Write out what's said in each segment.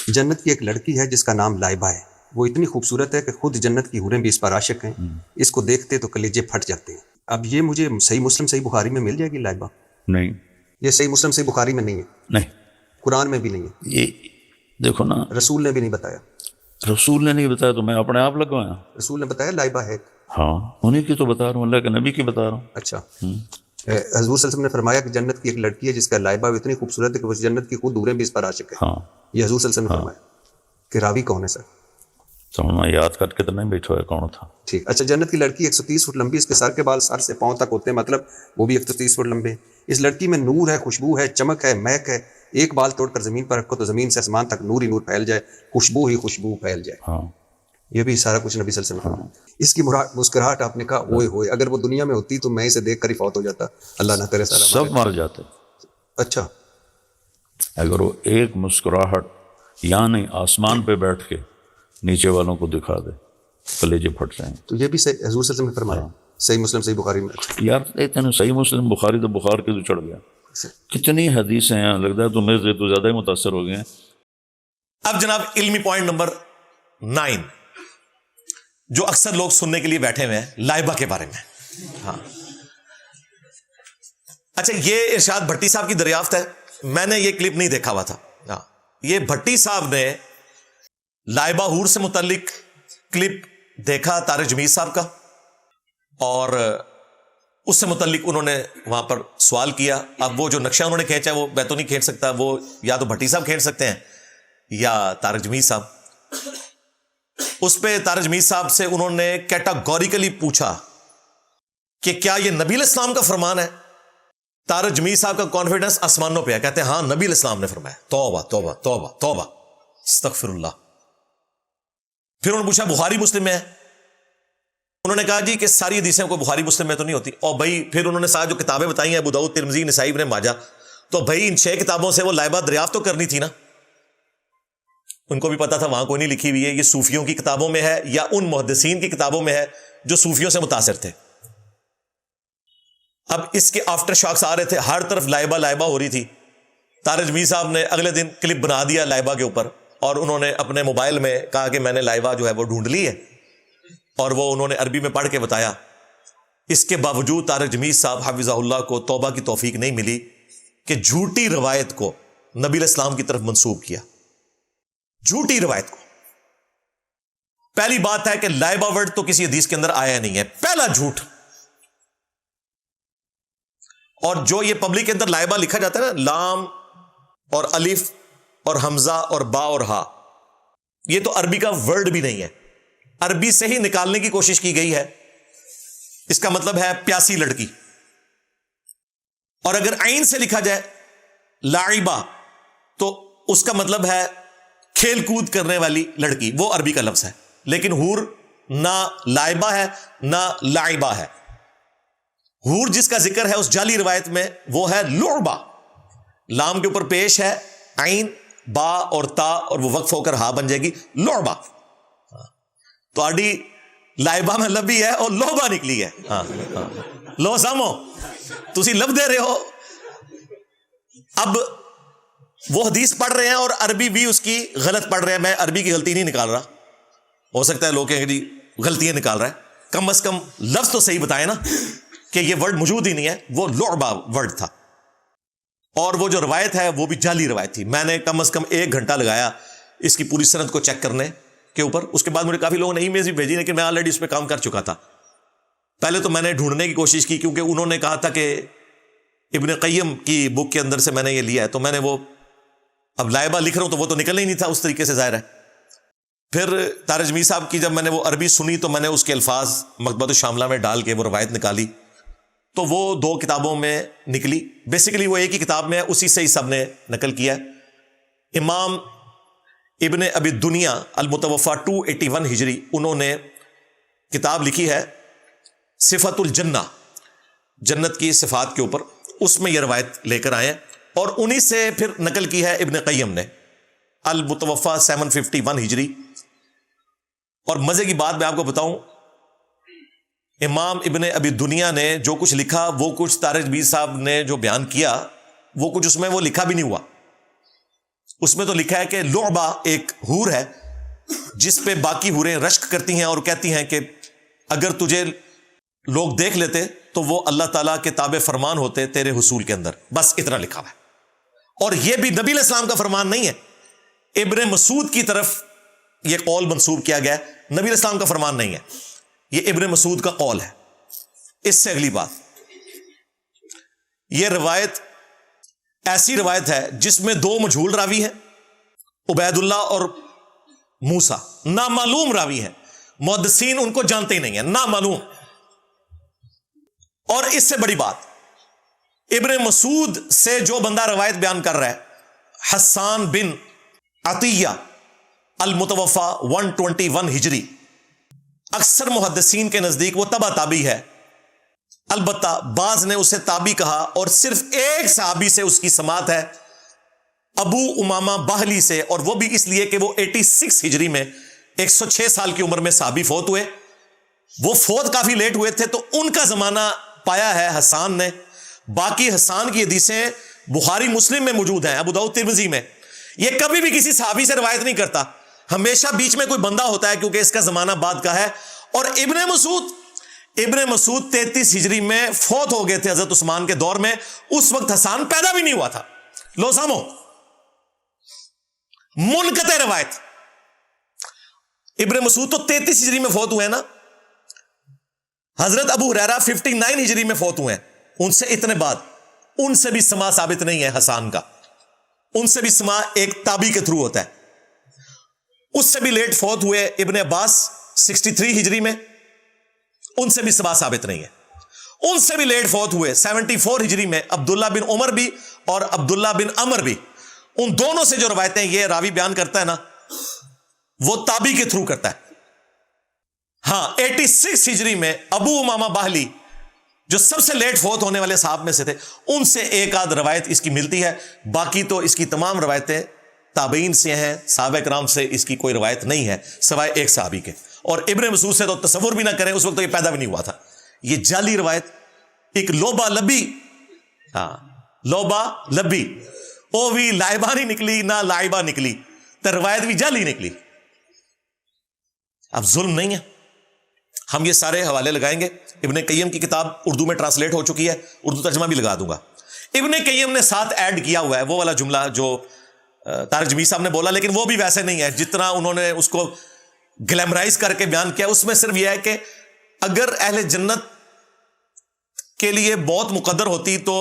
جنت کی ایک لڑکی ہے جس کا نام لائبہ ہے، وہ اتنی خوبصورت ہے کہ خود جنت کی حوریں بھی اس پر عاشق ہیں، اس کو دیکھتے تو کلیجے پھٹ جاتے ہیں۔ اب یہ مجھے صحیح مسلم صحیح بخاری میں مل جائے گی لائبہ؟ نہیں، یہ صحیح مسلم صحیح بخاری میں نہیں ہے، نہیں، قرآن میں بھی نہیں ہے، یہ دیکھو نا، رسول نے بھی نہیں بتایا۔ رسول نے نہیں بتایا تو میں اپنے آپ لگوایا؟ رسول نے بتایا لائبہ ہے۔ ہاں، انہیں کی تو بتا رہا ہوں، اللہ کے نبی کی بتا رہا ہوں۔ اچھا، حضور صلی اللہ علیہ وسلم نے فرمایا کہ جنت کی ایک لڑکی ہے جس کا لائبہ اتنی خوبصورت ہے کہ وہ جنت کی خود حوریں بھی اس پر عاشق ہے۔ ہاں، یہ حضور صلی اللہ علیہ وسلم نے فرمایا۔ کہ راوی کون ہے سر؟ سمجھنا یاد کر کے تو نہیں بیٹھا ہے کون تھا۔ ٹھیک، اچھا، جنت کی لڑکی 130 فٹ لمبی، اس کے سر کے بال سر سے پاؤں تک ہوتے ہیں، مطلب وہ بھی 130 فٹ لمبے ہیں۔ اس لڑکی میں نور ہے، خوشبو ہے، چمک ہے، مہک ہے۔ ایک بال توڑ کر زمین پر رکھو تو زمین سے آسمان تک نور ہی نور پھیل جائے، خوشبو ہی خوشبو پھیل جائے۔ ہاں، یہ بھی سارا کچھ نبی صلی اللہ علیہ وسلم نے۔ اس کی مسکراہٹ آپ نے کہا اوئے ہوئے، اگر وہ دنیا میں ہوتی تو میں اسے دیکھ کر ہی فوت ہو جاتا، اللہ نہ کرے سارا سب مر جاتے اچھا، اگر وہ ایک مسکراہٹ یعنی آسمان پہ بیٹھ کے نیچے والوں کو دکھا دے، کلیجے پھٹ جائیں۔ تو یہ بھی صحیح حضور صلی اللہ علیہ وسلم نے فرمایا، صحیح مسلم صحیح بخاری میں۔ یار اتنے صحیح مسلم بخاری تو بخار کے تو چڑھ گیا، کتنی حدیثیں ہیں، لگتا ہے تو میرے سے تو زیادہ ہی متاثر ہو گئے ہیں۔ اب جناب علمی پوائنٹ نمبر 9 جو اکثر لوگ سننے کے لیے بیٹھے ہوئے ہیں لائبہ کے بارے میں۔ ہاں، اچھا، یہ ارشاد بھٹی صاحب کی دریافت ہے، میں نے یہ کلپ نہیں دیکھا ہوا تھا۔ ہاں، یہ بھٹی صاحب نے لائبہ حور سے متعلق کلپ دیکھا طارق جمیل صاحب کا، اور اس سے متعلق انہوں نے وہاں پر سوال کیا۔ اب وہ جو نقشہ انہوں نے کھینچا وہ میں تو نہیں کھینچ سکتا، وہ یا تو بھٹی صاحب کھینچ سکتے ہیں یا طارق جمیل صاحب۔ اس پہ طارق جمیل صاحب سے انہوں نے کیٹاگوریکلی پوچھا کہ کیا یہ نبی علیہ السلام کا فرمان ہے؟ طارق جمیل صاحب کا کانفیڈنس آسمانوں پہ ہے، کہتے ہیں ہاں نبی علیہ السلام نے فرمایا۔ توبہ توبہ توبہ توبہ، استغفر اللہ۔ پھر انہوں نے پوچھا بخاری مسلم میں ہے؟ انہوں نے کہا جی کہ ساری حدیثیں کو بخاری مسلم میں تو نہیں ہوتی۔ اور بھائی پھر انہوں نے ساری جو کتابیں بتائی ہیں ابو داؤد، ترمذی، نسائی، ابن ماجہ، تو بھائی ان 6 کتابوں سے وہ لائبہ دریافت تو کرنی تھی نا۔ ان کو بھی پتا تھا وہاں کوئی نہیں لکھی ہوئی ہے، یہ صوفیوں کی کتابوں میں ہے یا ان محدثین کی کتابوں میں ہے جو صوفیوں سے متاثر تھے۔ اب اس کے آفٹر شاکس آ رہے تھے، ہر طرف لائبہ لائبہ ہو رہی تھی۔ طارق جمیل صاحب نے اگلے دن کلپ بنا دیا لائبہ کے اوپر، اور انہوں نے اپنے موبائل میں کہا کہ میں نے لائبہ جو ہے وہ ڈھونڈ لی ہے، اور وہ انہوں نے عربی میں پڑھ کے بتایا۔ اس کے باوجود طارق جمیل صاحب حفظہ اللہ کو توبہ کی توفیق نہیں ملی کہ جھوٹی روایت کو نبی علیہ السلام کی طرف منسوب کیا، جھوٹی روایت کو۔ پہلی بات ہے کہ لائبہ ورڈ تو کسی حدیث کے اندر آیا نہیں ہے، پہلا جھوٹ۔ اور جو یہ پبلک کے اندر لائبہ لکھا جاتا ہے نا، لام اور الف اور حمزہ اور با اور ہا، یہ تو عربی کا ورڈ بھی نہیں ہے، عربی سے ہی نکالنے کی کوشش کی گئی ہے۔ اس کا مطلب ہے پیاسی لڑکی، اور اگر عین سے لکھا جائے لاعبہ تو اس کا مطلب ہے کھیل کود کرنے والی لڑکی، وہ عربی کا لفظ ہے۔ لیکن حور نہ لائبہ ہے نہ لاعبہ ہے، حور جس کا ذکر ہے اس جعلی روایت میں وہ ہے لعبہ، لام کے اوپر پیش ہے عین، با اور تا، اور وہ وقف ہو کر ہا بن جائے گی لعبہ۔ تو آڈی لائبہ میں لبی ہے اور لوبا نکلی ہے۔ ہاں لو سامو تسی لب دے رہے ہو۔ اب وہ حدیث پڑھ رہے ہیں اور عربی بھی اس کی غلط پڑھ رہے ہیں۔ میں عربی کی غلطی نہیں نکال رہا، ہو سکتا ہے لوگ کہیں جی غلطیاں نکال رہا ہے، کم از کم لفظ تو صحیح بتائے نا کہ یہ ورڈ موجود ہی نہیں ہے، وہ لعبہ ورڈ تھا۔ اور وہ جو روایت ہے وہ بھی جعلی روایت تھی۔ میں نے کم از کم 1 گھنٹہ لگایا اس کی پوری سند کو چیک کرنے کے اوپر۔ اس کے بعد مجھے کافی لوگوں نے ای میل بھی بھیجی، لیکن میں آلریڈی اس پہ کام کر چکا تھا۔ پہلے تو میں نے ڈھونڈنے کی کوشش کی، کیونکہ انہوں نے کہا تھا کہ ابن قیم کی بک کے اندر سے میں نے یہ لیا ہے، تو میں نے وہ اب لائبہ لکھ رہا ہوں تو وہ تو نکلنا ہی نہیں تھا اس طریقے سے، ظاہر ہے۔ پھر طارق جمیل صاحب کی جب میں نے وہ عربی سنی تو میں نے اس کے الفاظ مکتبۃ الشاملہ میں ڈال کے وہ روایت نکالی، تو وہ 2 کتابوں میں نکلی۔ بیسیکلی وہ ایک ہی کتاب میں ہے، اسی سے ہی سب نے نقل کیا ہے۔ امام ابن ابی دنیا المتوفا 281 ہجری، انہوں نے کتاب لکھی ہے صفت الجنہ، جنت کی صفات کے اوپر، اس میں یہ روایت لے کر آئے ہیں، اور انہی سے پھر نقل کی ہے ابن قیم نے، المتوفا 751 ہجری۔ اور مزے کی بات میں آپ کو بتاؤں، امام ابن ابی دنیا نے جو کچھ لکھا وہ کچھ طارق جمیل صاحب نے جو بیان کیا وہ کچھ اس میں وہ لکھا بھی نہیں ہوا، اس میں تو لکھا ہے کہ لعبہ ایک حور ہے جس پہ باقی حوریں رشک کرتی ہیں اور کہتی ہیں کہ اگر تجھے لوگ دیکھ لیتے تو وہ اللہ تعالیٰ کے تابع فرمان ہوتے تیرے حصول کے اندر. بس اتنا لکھا ہوا ہے. اور یہ بھی نبی علیہ السلام کا فرمان نہیں ہے, ابن مسعود کی طرف یہ قول منسوب کیا گیا ہے, نبی علیہ السلام کا فرمان نہیں ہے, یہ ابن مسعود کا قول ہے. اس سے اگلی بات, یہ روایت ایسی روایت ہے جس میں 2 مجہول راوی ہیں, عبید اللہ اور موسیٰ, نامعلوم راوی ہیں, محدثین ان کو جانتے ہی نہیں ہیں, نامعلوم. اور اس سے بڑی بات, ابن مسعود سے جو بندہ روایت بیان کر رہا ہے حسان بن عطیہ المتوفا 121 ہجری, اکثر محدثین کے نزدیک وہ تبع تابعی ہے. البتہ بعض نے اسے تابعی کہا اور صرف ایک صحابی سے اس کی سماعت ہے, ابو امامہ باہلی سے, اور وہ بھی اس لیے کہ وہ 86 ہجری میں 106 سال کی عمر میں صحابی فوت ہوئے. وہ فوت کافی لیٹ ہوئے تھے تو ان کا زمانہ پایا ہے حسان نے. باقی حسان کی حدیثیں بخاری مسلم میں موجود ہیں, ابو داؤد ترمذی میں. یہ کبھی بھی کسی صحابی سے روایت نہیں کرتا, ہمیشہ بیچ میں کوئی بندہ ہوتا ہے کیونکہ اس کا زمانہ بعد کا ہے. اور ابن مسعود 33 ہجری میں فوت ہو گئے تھے حضرت عثمان کے دور میں. اس وقت حسان پیدا بھی نہیں ہوا تھا. لو سامو, منقطع روایت. ابن مسعود تو 33 ہجری میں فوت ہوئے ہیں نا, حضرت ابو ہریرہ 59 ہجری میں فوت ہوئے ہیں, ان سے اتنے بعد. ان سے بھی سماع ثابت نہیں ہے حسان کا, ان سے بھی سماع ایک تابعی کے تھرو ہوتا ہے. اس سے بھی لیٹ فوت ہوئے ابن عباس 63 ہجری میں, ان سے بھی سماع ثابت نہیں ہے. ان سے بھی لیٹ فوت ہوئے 74 ہجری میں عبداللہ بن عمر بھی اور عبداللہ بن عمر بھی. ان دونوں سے جو روایتیں یہ راوی بیان کرتا ہے نا, وہ تابعی کے تھرو کرتا ہے. ہاں 86 ہجری میں ابو امامہ باہلی جو سب سے لیٹ فوت ہونے والے صحاب میں سے تھے, ان سے ایک آدھ روایت اس کی ملتی ہے. باقی تو اس کی تمام روایتیں تابعین سے ہیں, صحابہ کرام سے اس کی کوئی روایت نہیں ہے سوائے ایک صحابی کے. اور ابن مسعود سے تو تصور بھی نہ کریں, اس وقت تو یہ پیدا بھی نہیں ہوا تھا. یہ جعلی روایت, ایک لوبا لبی, ہاں لوبا لبی, وہ بھی لائبہ نہیں نکلی نہ لائبہ نکلی, تو روایت بھی جعلی نکلی. اب ظلم نہیں ہے, ہم یہ سارے حوالے لگائیں گے. ابن قیم کی کتاب اردو میں ٹرانسلیٹ ہو چکی ہے, اردو ترجمہ بھی لگا دوں گا. ابن قیم نے ساتھ ایڈ کیا ہوا ہے وہ والا جملہ جو طارق جمیل صاحب نے بولا, لیکن وہ بھی ویسے نہیں ہے جتنا انہوں نے اس کو گلیمرائز کر کے بیان کیا. اس میں صرف یہ ہے کہ اگر اہل جنت کے لیے موت مقدر ہوتی تو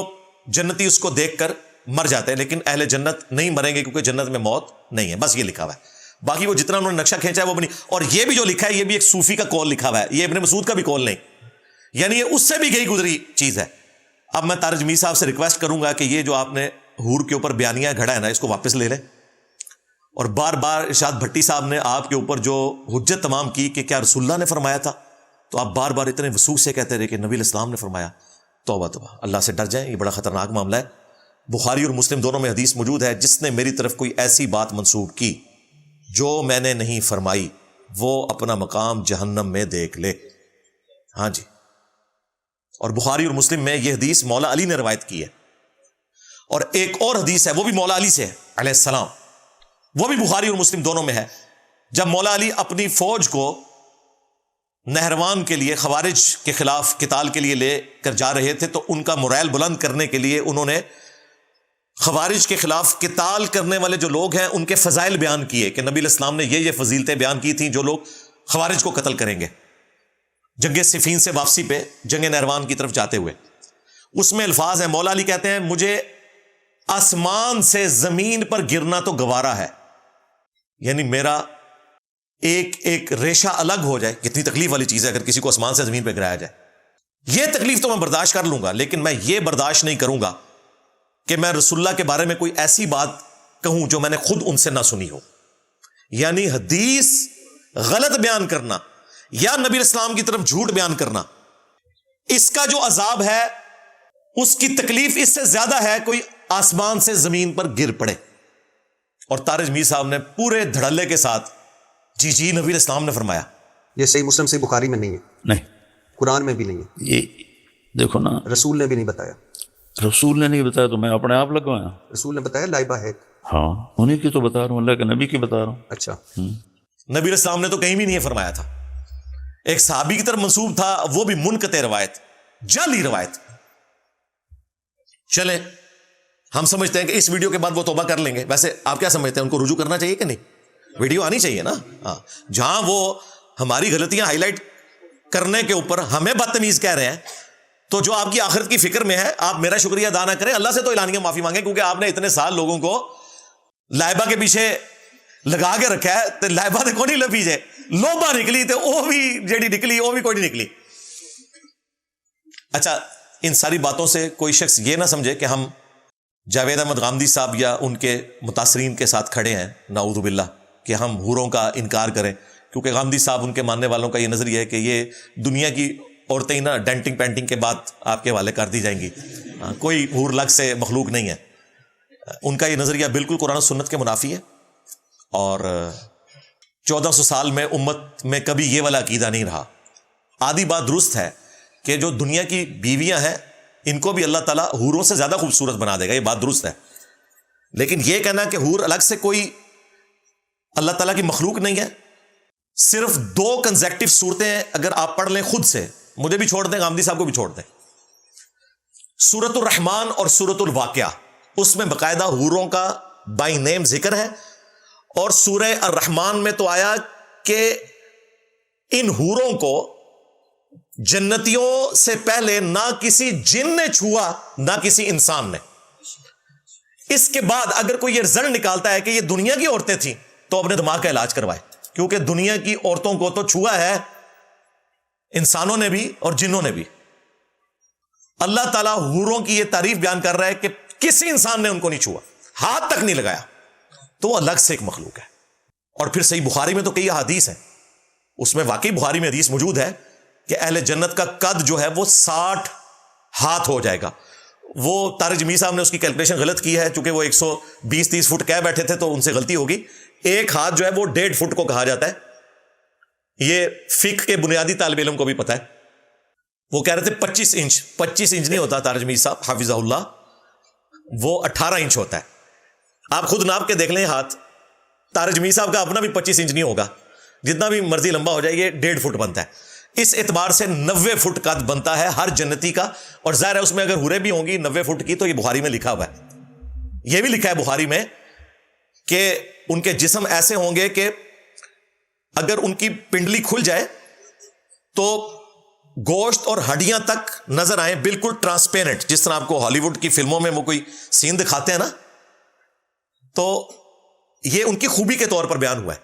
جنتی اس کو دیکھ کر مر جاتے ہیں, لیکن اہل جنت نہیں مریں گے کیونکہ جنت میں موت نہیں ہے. بس یہ لکھا ہوا ہے. باقی وہ جتنا انہوں نے نقشہ کھینچا ہے وہ بھی نہیں. اور یہ بھی جو لکھا ہے یہ بھی ایک صوفی کا قول لکھا ہوا ہے, یہ ابن مسعود کا بھی قول نہیں, یعنی یہ اس سے بھی گئی گزری چیز ہے. اب میں طارق جمیل صاحب سے ریکویسٹ کروں گا کہ یہ جو آپ نے حور کے اوپر بیانیہ گھڑا ہے نا, اس کو واپس لے لیں. اور بار بار ارشاد بھٹی صاحب نے آپ کے اوپر جو حجت تمام کی کہ کیا رسول اللہ نے فرمایا تھا, تو آپ بار بار اتنے وثوق سے کہتے رہے کہ نبی علیہ السلام نے فرمایا. توبہ توبہ, اللہ سے ڈر جائیں, یہ بڑا خطرناک معاملہ ہے. بخاری اور مسلم دونوں میں حدیث موجود ہے, جس نے میری طرف کوئی ایسی بات منسوب کی جو میں نے نہیں فرمائی وہ اپنا مقام جہنم میں دیکھ لے. ہاں جی, اور بخاری اور مسلم میں یہ حدیث مولا علی نے روایت کی ہے. اور ایک اور حدیث ہے وہ بھی مولا علی سے ہے علیہ السلام, وہ بھی بخاری اور مسلم دونوں میں ہے. جب مولا علی اپنی فوج کو نہروان کے لیے خوارج کے خلاف قتال کے لیے لے کر جا رہے تھے تو ان کا موریل بلند کرنے کے لیے انہوں نے خوارج کے خلاف قتال کرنے والے جو لوگ ہیں ان کے فضائل بیان کیے کہ نبی علیہ السلام نے یہ فضیلتیں بیان کی تھیں جو لوگ خوارج کو قتل کریں گے جنگ صفین سے واپسی پہ جنگ نہروان کی طرف جاتے ہوئے. اس میں الفاظ ہیں, مولا علی کہتے ہیں مجھے آسمان سے زمین پر گرنا تو گوارا ہے, یعنی میرا ایک ایک ریشہ الگ ہو جائے. کتنی تکلیف والی چیز ہے اگر کسی کو آسمان سے زمین پہ گرایا جائے. یہ تکلیف تو میں برداشت کر لوں گا, لیکن میں یہ برداشت نہیں کروں گا کہ میں رسول اللہ کے بارے میں کوئی ایسی بات کہوں جو میں نے خود ان سے نہ سنی ہو. یعنی حدیث غلط بیان کرنا یا نبی اسلام کی طرف جھوٹ بیان کرنا, اس کا جو عذاب ہے اس کی تکلیف اس سے زیادہ ہے کوئی آسمان سے زمین پر گر پڑے. اور طارق جمیل صاحب نے پورے دھڑلے کے ساتھ جی نبی اسلام نے فرمایا. یہ صحیح مسلم صحیح بخاری میں نہیں ہے, نہیں, قرآن میں بھی نہیں ہے, یہ دیکھو نا رسول نے بھی نہیں بتایا. رسول نے نہیں بتایا تو میں اپنے آپ لگوایا. رسول نے بتایا لائبہ ہے. ہاں انہیں کی تو بتا رہا ہوں، اللہ کے نبی کی بتا رہا ہوں. اچھا. نبی علیہ السلام نے تو کہیں بھی نہیں فرمایا تھا. ایک صحابی کی طرف منسوب تھا، وہ بھی منقطع روایت، جعلی روایت. چلیں ہم سمجھتے ہیں کہ اس ویڈیو کے بعد وہ توبہ کر لیں گے. ویسے آپ کیا سمجھتے ہیں، ان کو رجوع کرنا چاہیے کہ نہیں؟ ویڈیو آنی چاہیے نا. ہاں جہاں وہ ہماری غلطیاں ہائی لائٹ کرنے کے اوپر ہمیں بدتمیز کہہ رہے ہیں، تو جو آپ کی آخرت کی فکر میں ہے آپ میرا شکریہ ادا نہ کریں، اللہ سے تو اعلانیہ معافی مانگیں، کیونکہ آپ نے اتنے سال لوگوں کو لائبہ کے پیچھے لگا کے رکھا ہے. تو لائبہ نے کون نہیں لپی جائے، لوبا نکلی تو وہ بھی جیڑی نکلی وہ بھی کوئی نہیں نکلی. اچھا ان ساری باتوں سے کوئی شخص یہ نہ سمجھے کہ ہم جاوید احمد غامدی صاحب یا ان کے متاثرین کے ساتھ کھڑے ہیں نعوذ باللہ کہ ہم حوروں کا انکار کریں، کیونکہ غامدی صاحب ان کے ماننے والوں کا یہ نظریہ ہے کہ یہ دنیا کی عورتیں ہی نا ڈینٹنگ پینٹنگ کے بعد آپ کے حوالے کر دی جائیں گی، کوئی حور لگ سے مخلوق نہیں ہے. ان کا یہ نظریہ بالکل قرآن و سنت کے منافی ہے، اور 1400 سال میں امت میں کبھی یہ والا عقیدہ نہیں رہا. آدھی بات درست ہے کہ جو دنیا کی بیویاں ہیں ان کو بھی اللہ تعالیٰ حوروں سے زیادہ خوبصورت بنا دے گا، یہ بات درست ہے. لیکن یہ کہنا کہ حور الگ سے کوئی اللہ تعالیٰ کی مخلوق نہیں ہے، صرف 2 کنزیکٹو صورتیں اگر آپ پڑھ لیں خود سے، مجھے بھی چھوڑ دیں غامدی صاحب کو بھی چھوڑ دیں، سورۃ الرحمن اور سورۃ الواقعہ، اس میں باقاعدہ حوروں کا بائی نیم ذکر ہے. اور سورہ الرحمن میں تو آیا کہ ان حوروں کو جنتیوں سے پہلے نہ کسی جن نے چھوا نہ کسی انسان نے. اس کے بعد اگر کوئی یہ رزلٹ نکالتا ہے کہ یہ دنیا کی عورتیں تھیں تو اپنے دماغ کا علاج کروائے، کیونکہ دنیا کی عورتوں کو تو چھوا ہے انسانوں نے بھی اور جنوں نے بھی. اللہ تعالیٰ حوروں کی یہ تعریف بیان کر رہا ہے کہ کسی انسان نے ان کو نہیں چھوا، ہاتھ تک نہیں لگایا، تو وہ الگ سے ایک مخلوق ہے. اور پھر صحیح بخاری میں تو کئی احادیث ہیں، اس میں واقعی بخاری میں حدیث موجود ہے کہ اہل جنت کا قد جو ہے وہ 60 ہاتھ ہو جائے گا. وہ طارق جمیل صاحب نے اس کی کیلکولیشن غلط کی ہے، چونکہ وہ 120-30 فٹ کہہ بیٹھے تھے تو ان سے غلطی ہوگی. ایک ہاتھ جو ہے وہ 1.5 فٹ کو کہا جاتا ہے. یہ فقہ کے بنیادی طالب علم کو بھی پتا ہے. وہ کہہ رہے تھے 25 انچ. 25 انچ نہیں ہوتا طارق جمیل صاحب حافظہ اللہ، وہ 18 انچ ہوتا ہے. آپ خود ناپ کے دیکھ لیں ہاتھ. طارق جمیل صاحب کا اپنا بھی 25 انچ نہیں ہوگا، جتنا بھی مرضی لمبا ہو جائے یہ 1.5 فٹ بنتا ہے. اس اعتبار سے 90 فٹ قد بنتا ہے ہر جنتی کا. اور ظاہر ہے اس میں اگر حوریں بھی ہوں گی 90 فٹ کی، تو یہ بخاری میں لکھا ہوا ہے. یہ بھی لکھا ہے بخاری میں کہ ان کے جسم ایسے ہوں گے کہ اگر ان کی پنڈلی کھل جائے تو گوشت اور ہڈیاں تک نظر آئیں بالکل ٹرانسپیرنٹ، جس طرح آپ کو ہالی ووڈ کی فلموں میں وہ کوئی سین دکھاتے ہیں نا. تو یہ ان کی خوبی کے طور پر بیان ہوا ہے.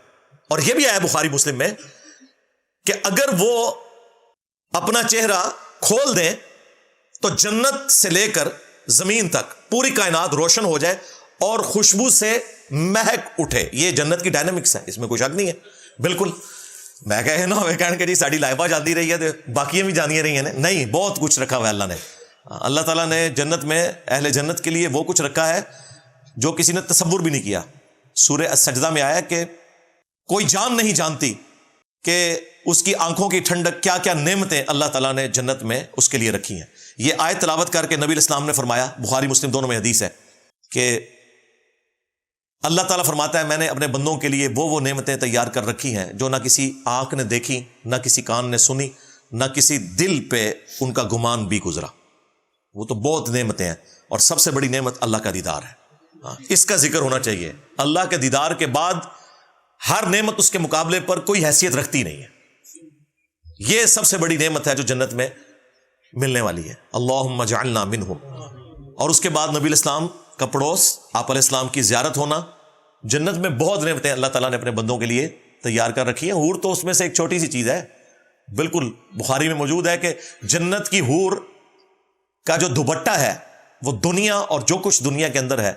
اور یہ بھی آیا بخاری مسلم میں کہ اگر وہ اپنا چہرہ کھول دیں تو جنت سے لے کر زمین تک پوری کائنات روشن ہو جائے اور خوشبو سے مہک اٹھے. یہ جنت کی ڈائنامکس ہے، اس میں کوئی شک نہیں ہے. بالکل میں کہے نا کہنے کہ جی ساڑی لائبہ جاندی رہی ہے تو باقیاں بھی جاندی رہی ہیں. نہیں، بہت کچھ رکھا ہوا ہے اللہ نے. اللہ تعالیٰ نے جنت میں اہل جنت کے لیے وہ کچھ رکھا ہے جو کسی نے تصور بھی نہیں کیا. سورہ السجدہ میں آیا کہ کوئی جان نہیں جانتی کہ اس کی آنکھوں کی ٹھنڈک کیا کیا نعمتیں اللہ تعالیٰ نے جنت میں اس کے لیے رکھی ہیں. یہ آیت تلاوت کر کے نبی علیہ السلام نے فرمایا، بخاری مسلم دونوں میں حدیث ہے، کہ اللہ تعالیٰ فرماتا ہے میں نے اپنے بندوں کے لیے وہ نعمتیں تیار کر رکھی ہیں جو نہ کسی آنکھ نے دیکھی، نہ کسی کان نے سنی، نہ کسی دل پہ ان کا گمان بھی گزرا. وہ تو بہت نعمتیں ہیں، اور سب سے بڑی نعمت اللہ کا دیدار ہے. اس کا ذکر ہونا چاہیے. اللہ کے دیدار کے بعد ہر نعمت اس کے مقابلے پر کوئی حیثیت رکھتی نہیں ہے. یہ سب سے بڑی نعمت ہے جو جنت میں ملنے والی ہے. اللہم اجعلنا منہم. اور اس کے بعد نبی علیہ السلام کا پڑوس آپ علیہ السلام کی زیارت ہونا. جنت میں بہت نعمتیں اللہ تعالیٰ نے اپنے بندوں کے لیے تیار کر رکھی ہیں. حور تو اس میں سے ایک چھوٹی سی چیز ہے. بالکل بخاری میں موجود ہے کہ جنت کی حور کا جو دوپٹہ ہے وہ دنیا اور جو کچھ دنیا کے اندر ہے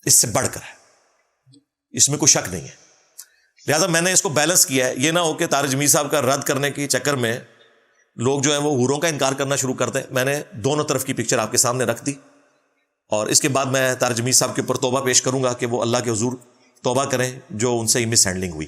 اس سے بڑھ کر ہے. اس میں کوئی شک نہیں ہے. لہٰذا میں نے اس کو بیلنس کیا ہے. یہ نہ ہو کہ طارق جمیل صاحب کا رد کرنے کے چکر میں لوگ جو ہیں وہ حوروں کا انکار کرنا شروع کر دیں. میں نے دونوں طرف کی پکچر آپ کے سامنے رکھ دی، اور اس کے بعد میں طارق جمیل صاحب کے اوپر توبہ پیش کروں گا کہ وہ اللہ کے حضور توبہ کریں جو ان سے مس ہینڈلنگ ہوئی.